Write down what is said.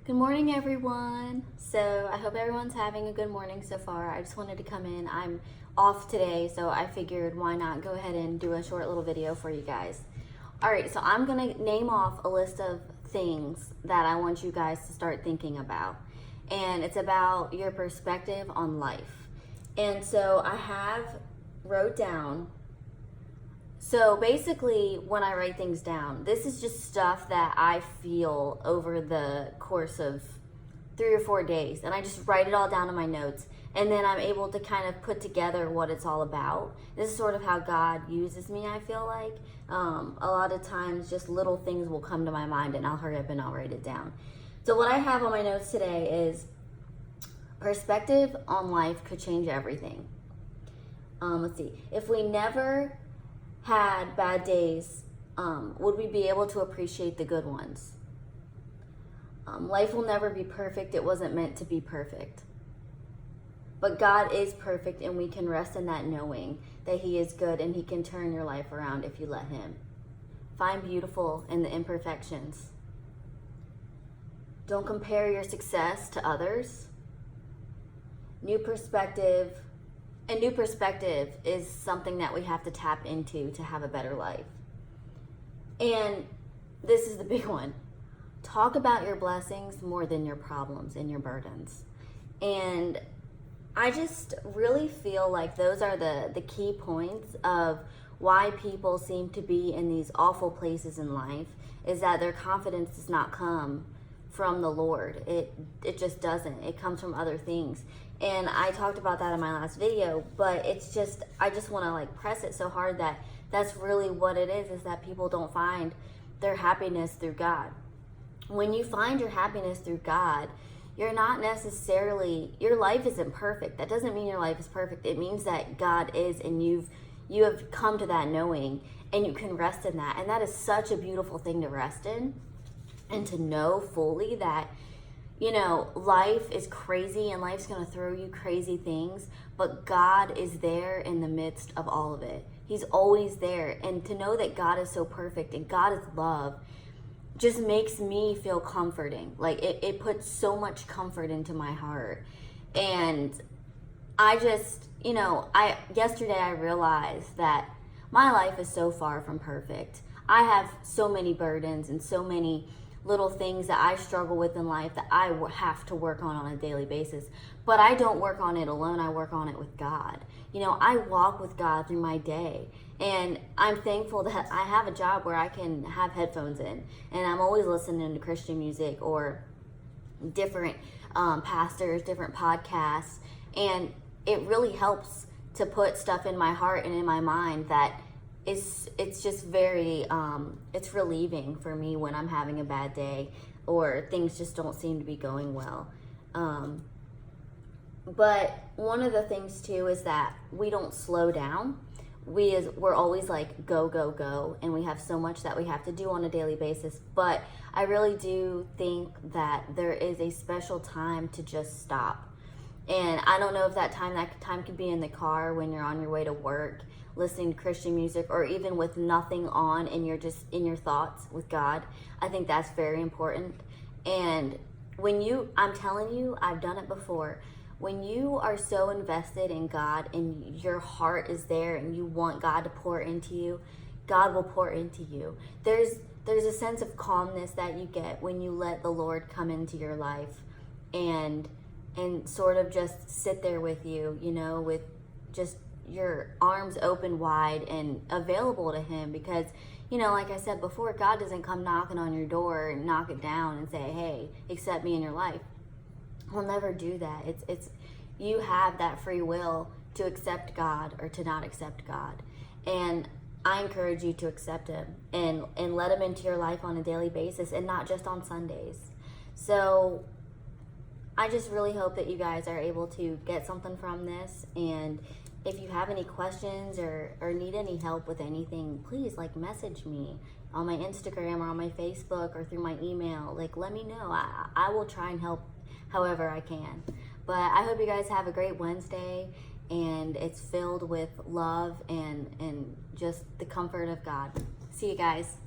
Good morning, everyone. So I hope everyone's having a good morning so far. I just wanted to come in. I'm off today, so I figured why not go ahead and do a short little video for you guys. All right, so I'm gonna name off a list of things that I want you guys to start thinking about. And it's about your perspective on life. And so I have wrote down, so basically when I write things down, this is just stuff that I feel over the course of 3 or 4 days. And I just write it all down in my notes. And then I'm able to kind of put together what it's all about. This is sort of how God uses me, I feel like. A lot of times just little things will come to my mind and I'll hurry up and I'll write it down. So what I have on my notes today is perspective on life could change everything. Let's see. If we never had bad days, would we be able to appreciate the good ones? Life will never be perfect. It wasn't meant to be perfect. But God is perfect, and we can rest in that knowing that He is good and He can turn your life around if you let Him. Find beautiful in the imperfections. Don't compare your success to others. New perspective is something that we have to tap into to have a better life. And this is the big one. Talk about your blessings more than your problems and your burdens. And I just really feel like those are the key points of why people seem to be in these awful places in life, is that their confidence does not come from the Lord. It just doesn't. It comes from other things. And I talked about that in my last video, but it's just, I just want to like press it so hard that that's really what it is that people don't find their happiness through God. When you find your happiness through God, you're not necessarily, your life isn't perfect. That doesn't mean your life is perfect. It means that God is, and you have come to that knowing, and you can rest in that. And that is such a beautiful thing to rest in, and to know fully that, you know, life is crazy and life's going to throw you crazy things, but God is there in the midst of all of it. He's always there. And to know that God is so perfect and God is love just makes me feel comforting. Like it puts so much comfort into my heart. And I just, you know, yesterday I realized that my life is so far from perfect. I have so many burdens and so many little things that I struggle with in life that I have to work on a daily basis. But I don't work on it alone. I work on it with God. You know, I walk with God through my day. And I'm thankful that I have a job where I can have headphones in. And I'm always listening to Christian music or different pastors, different podcasts. And it really helps to put stuff in my heart and in my mind that it's just very, it's relieving for me when I'm having a bad day or things just don't seem to be going well. But one of the things too is that we don't slow down. We're always like go, go, go, and we have so much that we have to do on a daily basis. But I really do think that there is a special time to just stop. And I don't know if that time could be in the car when you're on your way to work, listening to Christian music, or even with nothing on and you're just in your thoughts with God. I think that's very important. And I'm telling you, I've done it before. When you are so invested in God and your heart is there and you want God to pour into you, God will pour into you. There's a sense of calmness that you get when you let the Lord come into your life and sort of just sit there with you, you know, with just your arms open wide and available to Him. Because, you know, like I said before, God doesn't come knocking on your door and knock it down and say, hey, accept me in your life. He'll never do that. It's you have that free will to accept God or to not accept God. And I encourage you to accept Him and let Him into your life on a daily basis and not just on Sundays. So I just really hope that you guys are able to get something from this. And if you have any questions or need any help with anything, please like message me on my Instagram or on my Facebook or through my email. Like, let me know. I will try and help however I can. But I hope you guys have a great Wednesday, and it's filled with love and just the comfort of God. See you guys.